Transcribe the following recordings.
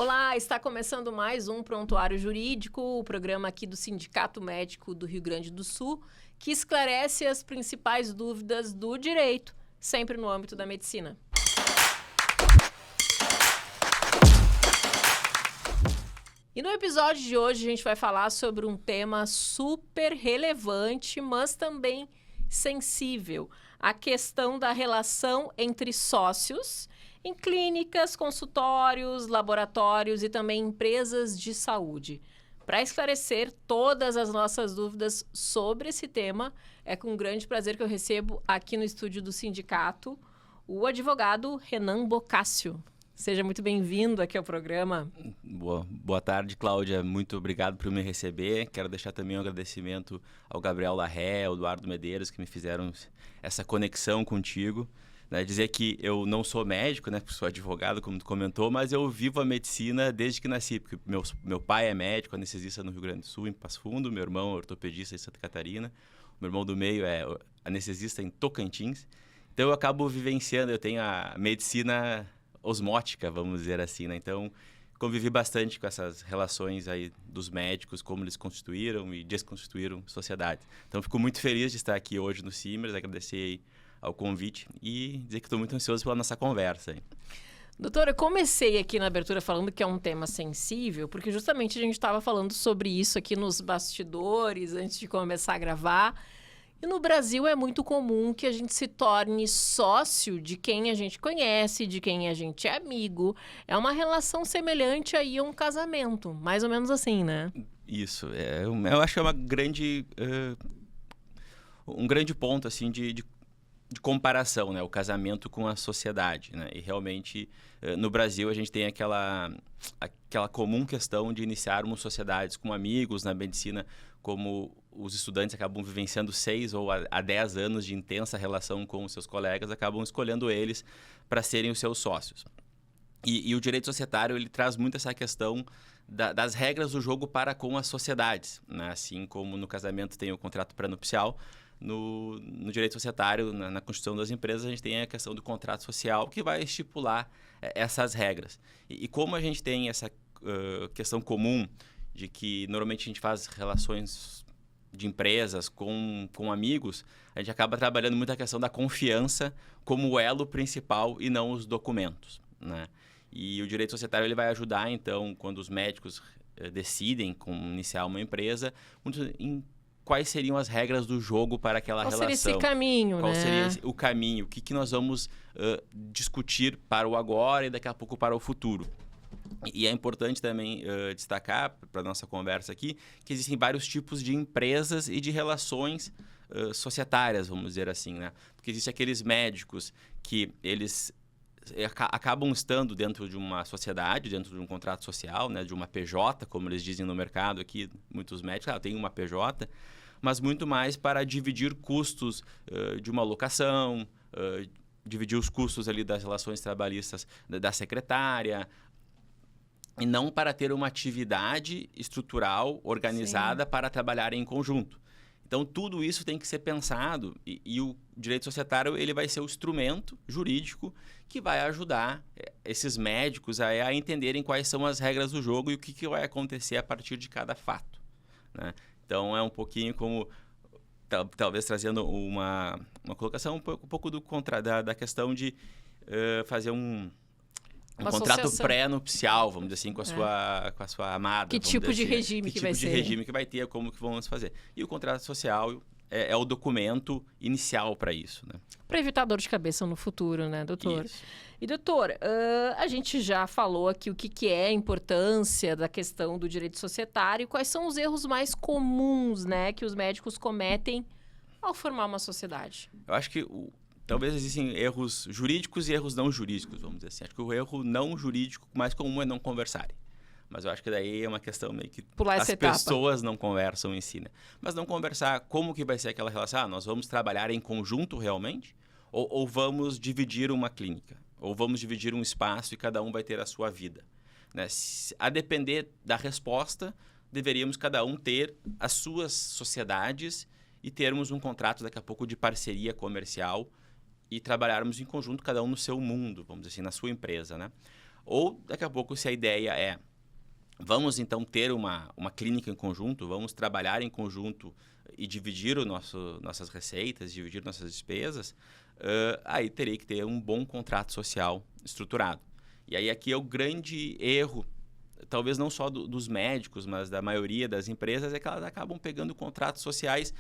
Olá, está começando mais um Prontuário Jurídico, o programa aqui do Sindicato Médico do Rio Grande do Sul, que esclarece as principais dúvidas do direito, sempre no âmbito da medicina. E no episódio de hoje a gente vai falar sobre um tema super relevante, mas também sensível, a questão da relação entre sócios em clínicas, consultórios, laboratórios e também empresas de saúde. Para esclarecer todas as nossas dúvidas sobre esse tema, é com grande prazer que eu recebo aqui no estúdio do sindicato o advogado Renan Boccaccio. Seja muito bem-vindo aqui ao programa. Boa tarde, Cláudia. Muito obrigado por me receber. Quero deixar também um agradecimento ao Gabriel Larré, ao Eduardo Medeiros, que me fizeram essa conexão contigo. Dizer que eu não sou médico, porque sou advogado, como tu comentou, mas eu vivo a medicina desde que nasci, porque meu pai é médico, anestesista no Rio Grande do Sul, em Passo Fundo, meu irmão é ortopedista em Santa Catarina, meu irmão do meio é anestesista em Tocantins. Então eu acabo vivenciando, eu tenho a medicina osmótica, vamos dizer assim, Então convivi bastante com essas relações aí dos médicos, como eles constituíram e desconstituíram sociedades. Então fico muito feliz de estar aqui hoje no Simers, agradecer aí ao convite e dizer que estou muito ansioso pela nossa conversa. Doutora, eu comecei aqui na abertura falando que é um tema sensível, porque justamente a gente estava falando sobre isso aqui nos bastidores, antes de começar a gravar. E no Brasil é muito comum que a gente se torne sócio de quem a gente conhece, de quem a gente é amigo. É uma relação semelhante aí a um casamento, mais ou menos assim, né? Isso, eu acho que é um grande ponto assim, de comparação, o casamento com a sociedade. E realmente, no Brasil, a gente tem aquela comum questão de iniciarmos sociedades com amigos na medicina, como os estudantes acabam vivenciando 6 ou a 10 anos de intensa relação com os seus colegas, acabam escolhendo eles para serem os seus sócios. E o direito societário ele traz muito essa questão das regras do jogo para com as sociedades. Assim como no casamento tem o contrato pré-nupcial, no direito societário, na Constituição das Empresas, a gente tem a questão do contrato social que vai estipular essas regras. E como a gente tem essa questão comum de que normalmente a gente faz relações de empresas com amigos, a gente acaba trabalhando muito a questão da confiança como o elo principal e não os documentos. E o direito societário ele vai ajudar, então, quando os médicos decidem iniciar uma empresa, em quais seriam as regras do jogo para aquela relação. Qual seria esse caminho, Qual seria o caminho? O que nós vamos discutir para o agora e daqui a pouco para o futuro. E é importante também destacar para a nossa conversa aqui que existem vários tipos de empresas e de relações societárias, vamos dizer assim. Porque existem aqueles médicos que eles acabam estando dentro de uma sociedade, dentro de um contrato social, de uma PJ, como eles dizem no mercado aqui, muitos médicos têm uma PJ, mas muito mais para dividir custos de uma locação, dividir os custos ali das relações trabalhistas da secretária, e não para ter uma atividade estrutural organizada Sim. para trabalhar em conjunto. Então, tudo isso tem que ser pensado e o direito societário ele vai ser o instrumento jurídico que vai ajudar esses médicos a entenderem quais são as regras do jogo e o que vai acontecer a partir de cada fato. Então, é um pouquinho como, talvez trazendo uma colocação um pouco da questão de fazer um contrato pré-nupcial, vamos dizer assim, com a sua amada. Que tipo de regime que vai ser? Que tipo de regime que vai ter, como que vamos fazer. E o contrato social é o documento inicial para isso. Para evitar dor de cabeça no futuro, doutor? Isso. E, doutor, a gente já falou aqui o que é a importância da questão do direito societário e quais são os erros mais comuns, que os médicos cometem ao formar uma sociedade. Eu acho que talvez existem erros jurídicos e erros não jurídicos, vamos dizer assim. Acho que o erro não jurídico mais comum é não conversarem. Mas eu acho que daí é uma questão meio que as pessoas não conversam em si. Mas não conversar como que vai ser aquela relação. Nós vamos trabalhar em conjunto realmente? Ou vamos dividir uma clínica? Ou vamos dividir um espaço e cada um vai ter a sua vida? A depender da resposta, deveríamos cada um ter as suas sociedades e termos um contrato daqui a pouco de parceria comercial e trabalharmos em conjunto, cada um no seu mundo, vamos dizer assim, na sua empresa. Ou, daqui a pouco, se a ideia é vamos, então, ter uma clínica em conjunto, vamos trabalhar em conjunto e dividir nossas receitas, dividir nossas despesas, aí teria que ter um bom contrato social estruturado. E aí aqui é o grande erro, talvez não só dos médicos, mas da maioria das empresas, é que elas acabam pegando contratos sociais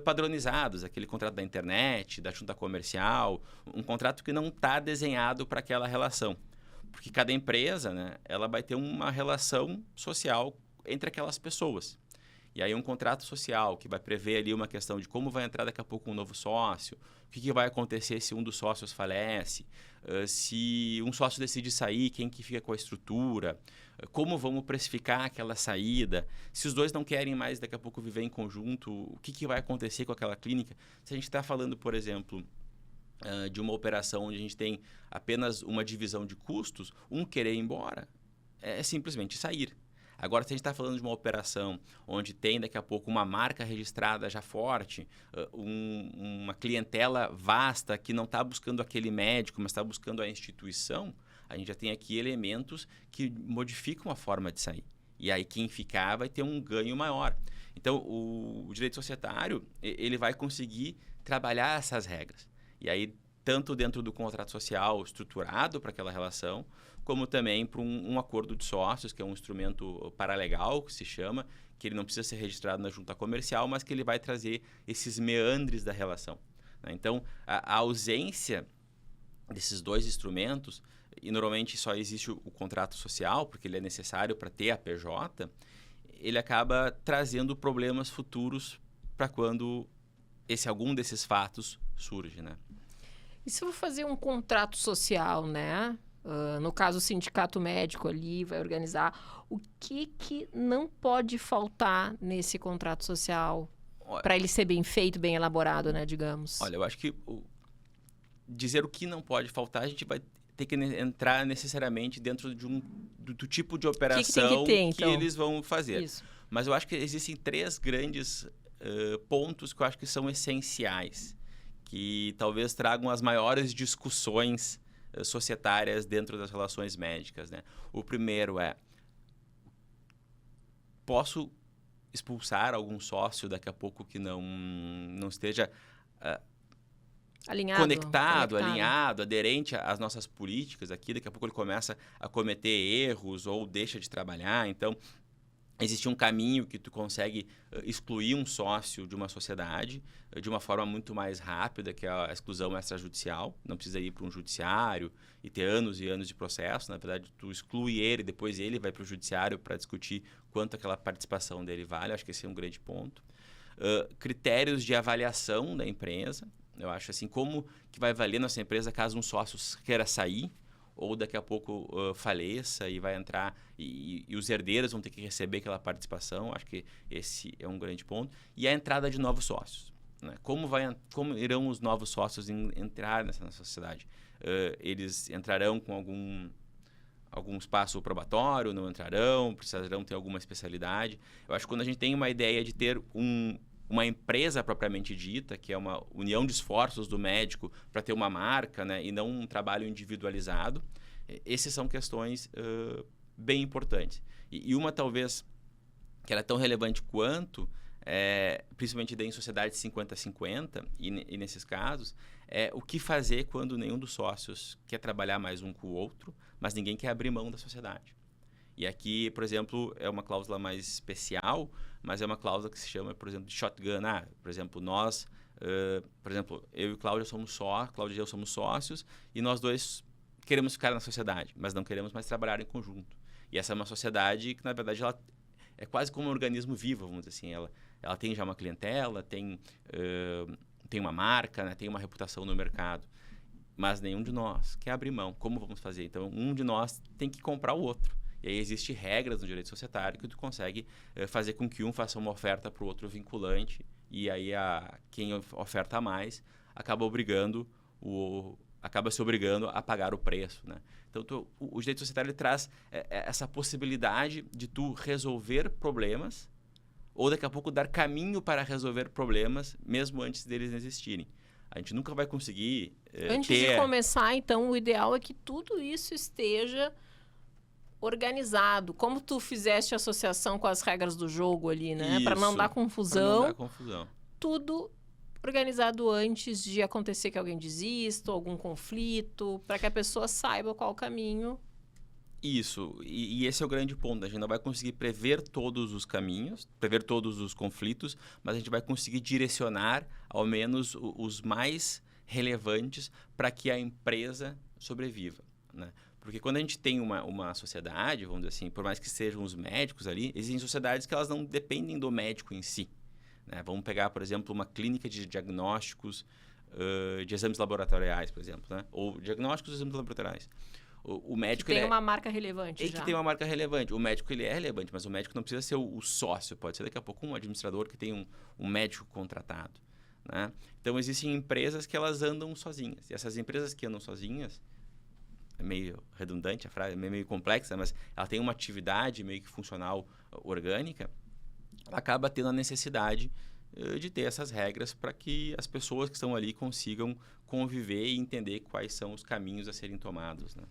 padronizados, aquele contrato da internet, da junta comercial, um contrato que não está desenhado para aquela relação. Porque cada empresa, né, ela vai ter uma relação social entre aquelas pessoas. E aí um contrato social que vai prever ali uma questão de como vai entrar daqui a pouco um novo sócio, o que vai acontecer se um dos sócios falece, se um sócio decide sair, quem que fica com a estrutura, como vamos precificar aquela saída, se os dois não querem mais daqui a pouco viver em conjunto, o que vai acontecer com aquela clínica. Se a gente está falando, por exemplo, de uma operação onde a gente tem apenas uma divisão de custos, um querer ir embora é simplesmente sair. Agora, se a gente está falando de uma operação onde tem daqui a pouco uma marca registrada já forte, uma clientela vasta que não está buscando aquele médico, mas está buscando a instituição, a gente já tem aqui elementos que modificam a forma de sair. E aí quem ficar vai ter um ganho maior. Então, o direito societário ele vai conseguir trabalhar essas regras. E aí, tanto dentro do contrato social estruturado para aquela relação, como também para um acordo de sócios, que é um instrumento paralegal, que se chama, que ele não precisa ser registrado na junta comercial, mas que ele vai trazer esses meandres da relação. Né? Então, a ausência desses dois instrumentos, e normalmente só existe o contrato social, porque ele é necessário para ter a PJ, ele acaba trazendo problemas futuros para quando algum desses fatos surge, né? E se eu vou fazer um contrato social, né? No caso, o sindicato médico ali vai organizar. O que não pode faltar nesse contrato social para ele ser bem feito, bem elaborado, né? Digamos. Olha, eu acho que dizer o que não pode faltar, a gente vai ter que entrar necessariamente dentro do tipo de operação que eles vão fazer. Isso. Mas eu acho que existem três grandes pontos que eu acho que são essenciais, que talvez tragam as maiores discussões societárias dentro das relações médicas, né? O primeiro é: posso expulsar algum sócio daqui a pouco que não esteja conectado, alinhado, aderente às nossas políticas aqui? Daqui a pouco ele começa a cometer erros ou deixa de trabalhar. Então, existe um caminho que tu consegue excluir um sócio de uma sociedade de uma forma muito mais rápida, que é a exclusão extrajudicial. Não precisa ir para um judiciário e ter anos e anos de processo. Na verdade, tu exclui ele, depois ele vai para o judiciário para discutir quanto aquela participação dele vale. Acho que esse é um grande ponto. Critérios de avaliação da empresa. Eu acho assim, como que vai valer nossa empresa caso um sócio queira sair, ou daqui a pouco faleça e vai entrar e os herdeiros vão ter que receber aquela participação. Acho que esse é um grande ponto. E a entrada de novos sócios. Né? Como irão os novos sócios entrar nessa sociedade? Eles entrarão com algum espaço probatório, não entrarão, precisarão ter alguma especialidade. Eu acho que quando a gente tem uma ideia de ter uma empresa propriamente dita, que é uma união de esforços do médico para ter uma marca, né, e não um trabalho individualizado, essas são questões bem importantes. E uma, talvez, que ela é tão relevante quanto, principalmente em sociedades 50-50, e nesses casos, é o que fazer quando nenhum dos sócios quer trabalhar mais um com o outro, mas ninguém quer abrir mão da sociedade. E aqui, por exemplo, é uma cláusula mais especial, mas é uma cláusula que se chama, por exemplo, de shotgun. Por exemplo, nós, eu e Cláudia Cláudia e eu somos sócios, e nós dois queremos ficar na sociedade, mas não queremos mais trabalhar em conjunto. E essa é uma sociedade que, na verdade, ela é quase como um organismo vivo, vamos dizer assim. Ela tem já uma clientela, tem uma marca, né, tem uma reputação no mercado, mas nenhum de nós quer abrir mão. Como vamos fazer? Então, um de nós tem que comprar o outro. E aí existem regras no direito societário que tu consegue fazer com que um faça uma oferta para o outro vinculante, e aí quem oferta mais acaba se obrigando a pagar o preço, né? Então, o direito societário ele traz essa possibilidade de tu resolver problemas ou daqui a pouco dar caminho para resolver problemas mesmo antes deles existirem. A gente nunca vai conseguir Antes de começar, então, o ideal é que tudo isso esteja organizado. Como tu fizeste associação com as regras do jogo ali, né? Para não Isso, dar pra confusão. não dar confusão. Tudo organizado antes de acontecer que alguém desista, algum conflito, para que a pessoa saiba qual o caminho. Isso, e esse é o grande ponto. A gente não vai conseguir prever todos os caminhos, prever todos os conflitos, mas a gente vai conseguir direcionar, ao menos, os mais relevantes para que a empresa sobreviva, né? Porque quando a gente tem uma sociedade, vamos dizer assim, por mais que sejam os médicos ali, existem sociedades que elas não dependem do médico em si, né? Vamos pegar, por exemplo, uma clínica de diagnósticos de exames laboratoriais, por exemplo, né? Ou diagnósticos de exames laboratoriais. O médico Que tem uma marca relevante já. que tem uma marca relevante. O médico ele é relevante, mas o médico não precisa ser o sócio. Pode ser daqui a pouco um administrador que tem um médico contratado, né? Então, existem empresas que elas andam sozinhas. E essas empresas que andam sozinhas, é meio redundante a frase, é meio complexa, mas ela tem uma atividade meio que funcional orgânica, ela acaba tendo a necessidade de ter essas regras para que as pessoas que estão ali consigam conviver e entender quais são os caminhos a serem tomados, né?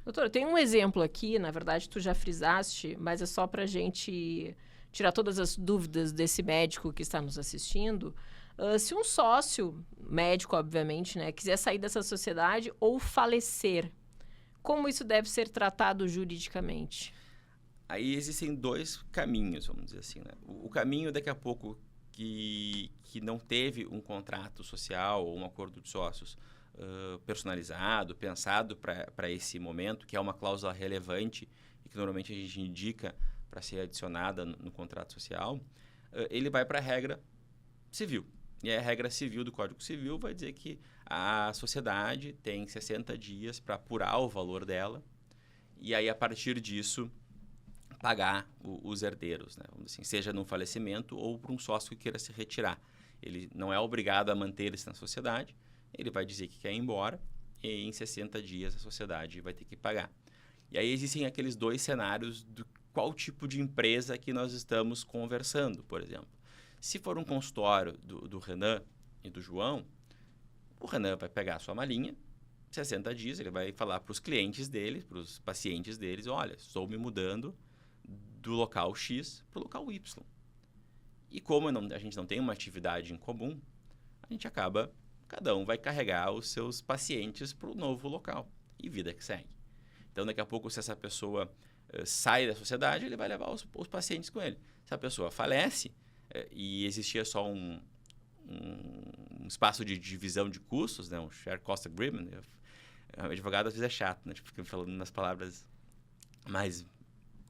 Doutor, tem um exemplo aqui, na verdade tu já frisaste, mas é só para a gente tirar todas as dúvidas desse médico que está nos assistindo. Se um sócio, médico obviamente, né, quiser sair dessa sociedade ou falecer, como isso deve ser tratado juridicamente? Aí existem dois caminhos, vamos dizer assim, né? O caminho, daqui a pouco, que não teve um contrato social ou um acordo de sócios personalizado, pensado para esse momento, que é uma cláusula relevante e que normalmente a gente indica para ser adicionada no contrato social, ele vai para a regra civil. E a regra civil do Código Civil vai dizer que a sociedade tem 60 dias para apurar o valor dela e aí, a partir disso, pagar os herdeiros, né? Vamos dizer assim, seja num falecimento ou por um sócio que queira se retirar. Ele não é obrigado a manter-se na sociedade, ele vai dizer que quer ir embora e em 60 dias a sociedade vai ter que pagar. E aí existem aqueles dois cenários do qual tipo de empresa que nós estamos conversando, por exemplo. Se for um consultório do Renan e do João, o Renan vai pegar a sua malinha, 60 dias, ele vai falar para os clientes dele, para os pacientes deles, olha, estou me mudando do local X para o local Y. E como a gente não tem uma atividade em comum, a gente acaba, cada um vai carregar os seus pacientes para o novo local. E vida que segue. Então, daqui a pouco, se essa pessoa sai da sociedade, ele vai levar os pacientes com ele. Se a pessoa falece e existia só um espaço de divisão de custos, né, um share cost agreement, o advogado às vezes é chato, né, fica falando nas palavras mais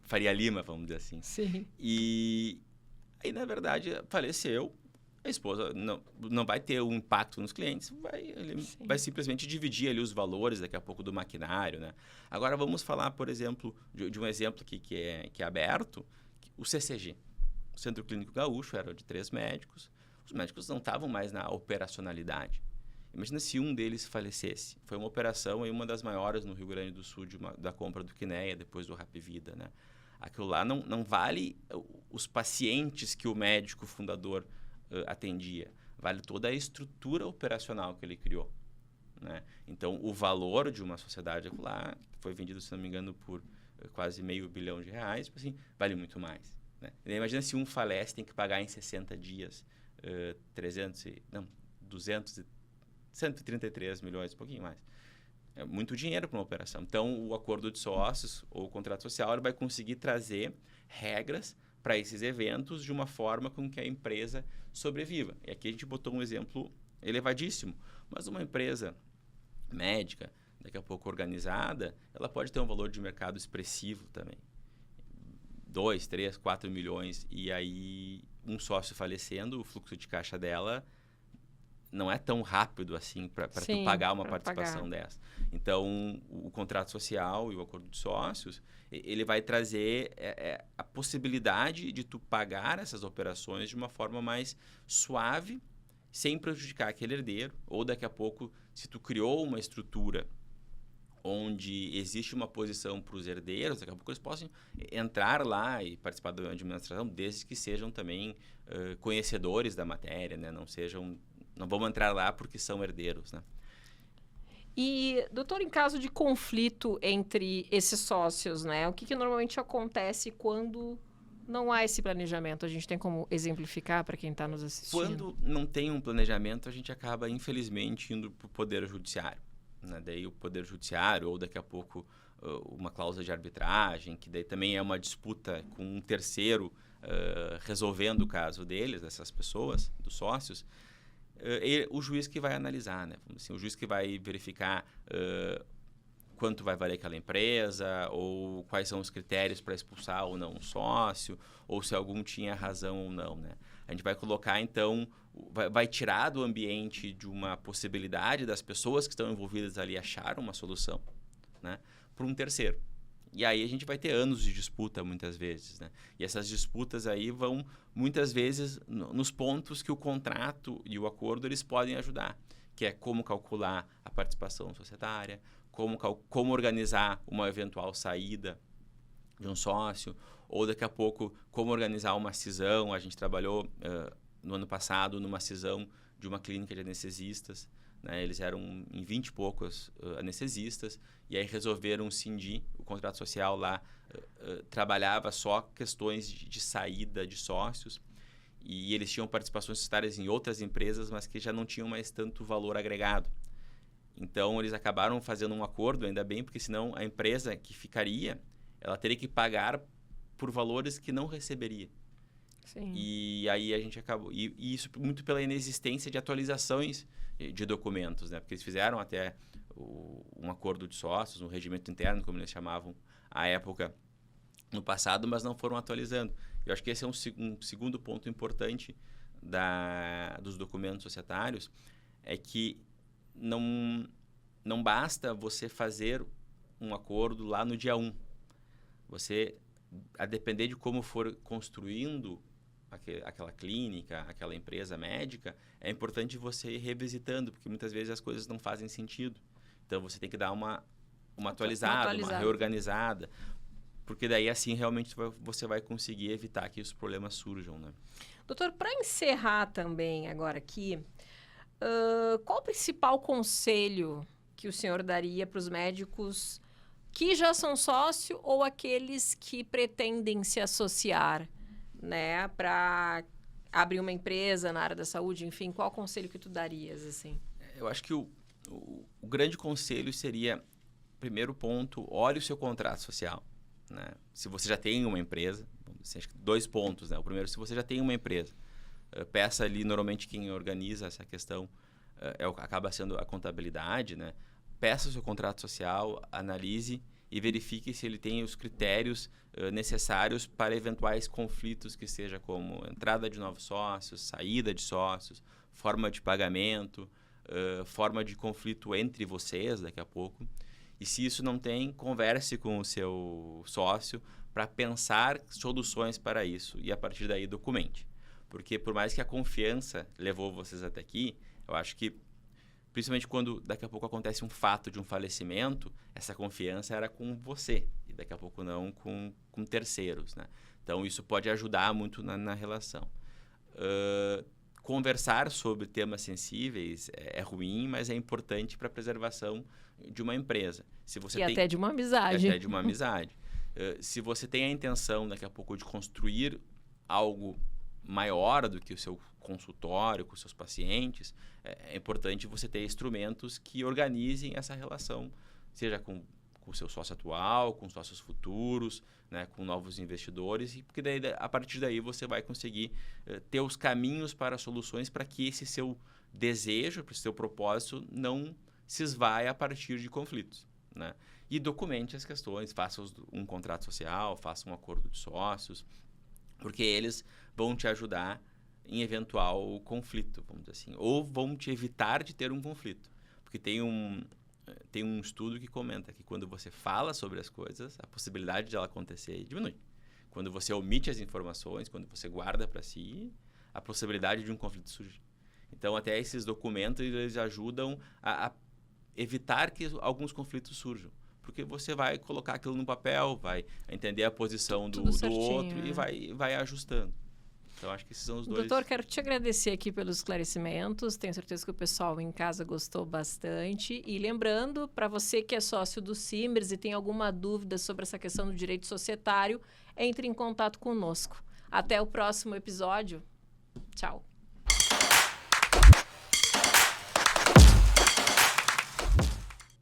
Faria Lima, vamos dizer assim. Sim. E aí, na verdade, faleceu, a esposa não vai ter um impacto nos clientes, ele vai simplesmente dividir ali os valores daqui a pouco do maquinário, né? Agora vamos falar, por exemplo, de um exemplo que é aberto, o CCG. O Centro Clínico Gaúcho era de 3 médicos, os médicos não estavam mais na operacionalidade. Imagina se um deles falecesse. Foi uma operação, uma das maiores no Rio Grande do Sul, da compra do Quineia, depois do Rapvida, né? Aquilo lá não vale os pacientes que o médico fundador atendia, vale toda a estrutura operacional que ele criou, né? Então, o valor de uma sociedade lá foi vendido, se não me engano, por quase R$500 milhão, assim, vale muito mais, né? Imagina se um falece, tem que pagar em 60 dias 133 milhões, um pouquinho mais. É muito dinheiro para uma operação. Então, o acordo de sócios ou o contrato social ele vai conseguir trazer regras para esses eventos de uma forma com que a empresa sobreviva. E aqui a gente botou um exemplo elevadíssimo, mas uma empresa médica, daqui a pouco organizada, ela pode ter um valor de mercado expressivo também. 2, 3, 4 milhões. E aí, um sócio falecendo, o fluxo de caixa dela não é tão rápido assim para tu pagar uma participação dessa. Então, o contrato social e o acordo de sócios, ele vai trazer a possibilidade de tu pagar essas operações de uma forma mais suave, sem prejudicar aquele herdeiro. Ou daqui a pouco, se tu criou uma estrutura onde existe uma posição para os herdeiros, daqui a pouco eles possam entrar lá e participar da administração, desde que sejam também conhecedores da matéria, né? Não vamos entrar lá porque são herdeiros, né? E, doutor, em caso de conflito entre esses sócios, né? O que normalmente acontece quando não há esse planejamento? A gente tem como exemplificar para quem está nos assistindo? Quando não tem um planejamento, a gente acaba, infelizmente, indo para o Poder Judiciário, né? Daí o Poder Judiciário, ou daqui a pouco uma cláusula de arbitragem, que daí também é uma disputa com um terceiro resolvendo o caso deles, dessas pessoas, dos sócios, o juiz que vai analisar, né? Assim, o juiz que vai verificar quanto vai valer aquela empresa, ou quais são os critérios para expulsar ou não um sócio, ou se algum tinha razão ou não, né? A gente vai colocar, então, vai tirar do ambiente de uma possibilidade das pessoas que estão envolvidas ali achar uma solução, né, para um terceiro. E aí a gente vai ter anos de disputa muitas vezes, né? E essas disputas aí vão muitas vezes nos pontos que o contrato e o acordo eles podem ajudar, que é como calcular a participação societária, como organizar uma eventual saída de um sócio, ou daqui a pouco como organizar uma cisão. A gente trabalhou no ano passado numa cisão de uma clínica de anestesistas, né? Eles eram em 20 e poucos anestesistas, e aí resolveram cindir. O contrato social lá trabalhava só questões de saída de sócios, e eles tinham participações societárias em outras empresas, mas que já não tinham mais tanto valor agregado. Então, eles acabaram fazendo um acordo, ainda bem, porque senão a empresa que ficaria, ela teria que pagar por valores que não receberia. Sim. E aí a gente acabou... E isso muito pela inexistência de atualizações de documentos, né? Porque eles fizeram até um acordo de sócios, um regimento interno, como eles chamavam à época, no passado, mas não foram atualizando. Eu acho que esse é um segundo ponto importante dos documentos societários, é que não basta você fazer um acordo lá no dia 1. Você, a depender de como for construindo aquela clínica, aquela empresa médica, é importante você ir revisitando, porque muitas vezes as coisas não fazem sentido. Então, você tem que dar uma atualizada, uma reorganizada, porque daí, assim, realmente você vai conseguir evitar que os problemas surjam, né? Doutor, para encerrar também agora aqui, qual o principal conselho que o senhor daria para os médicos que já são sócio ou aqueles que pretendem se associar, né, para abrir uma empresa na área da saúde? Enfim, qual conselho que tu darias, assim? Eu acho que o grande conselho seria, primeiro ponto, olhe o seu contrato social, né? Se você já tem uma empresa, assim, acho que 2 pontos, né? O primeiro, se você já tem uma empresa, peça ali, normalmente quem organiza essa questão acaba sendo a contabilidade, né? Peça o seu contrato social, analise e verifique se ele tem os critérios necessários para eventuais conflitos, que seja como entrada de novos sócios, saída de sócios, forma de pagamento, forma de conflito entre vocês daqui a pouco. E se isso não tem, converse com o seu sócio para pensar soluções para isso e a partir daí documente. Porque por mais que a confiança levou vocês até aqui, eu acho que, principalmente quando daqui a pouco acontece um fato de um falecimento, essa confiança era com você e daqui a pouco não com terceiros, né? Então, isso pode ajudar muito na relação. Conversar sobre temas sensíveis é ruim, mas é importante para a preservação de uma empresa. Se você até de uma amizade. Até de uma amizade. Se você tem a intenção, daqui a pouco, de construir algo maior do que o seu consultório, com os seus pacientes, é importante você ter instrumentos que organizem essa relação, seja com o seu sócio atual, com sócios futuros, né, com novos investidores, e porque daí, a partir daí você vai conseguir ter os caminhos para soluções para que esse seu desejo, para esse seu propósito não se esvaia a partir de conflitos, né? E documente as questões, faça um contrato social, faça um acordo de sócios, porque eles vão te ajudar em eventual conflito, vamos dizer assim, ou vão te evitar de ter um conflito. Porque tem um estudo que comenta que quando você fala sobre as coisas, a possibilidade de ela acontecer diminui. Quando você omite as informações, quando você guarda para si, a possibilidade de um conflito surge. Então, até esses documentos, eles ajudam a evitar que alguns conflitos surjam. Porque você vai colocar aquilo no papel, vai entender a posição do outro e vai ajustando. Então, acho que esses são os dois. Doutor, quero te agradecer aqui pelos esclarecimentos. Tenho certeza que o pessoal em casa gostou bastante. E lembrando, para você que é sócio do Simers e tem alguma dúvida sobre essa questão do direito societário, entre em contato conosco. Até o próximo episódio. Tchau.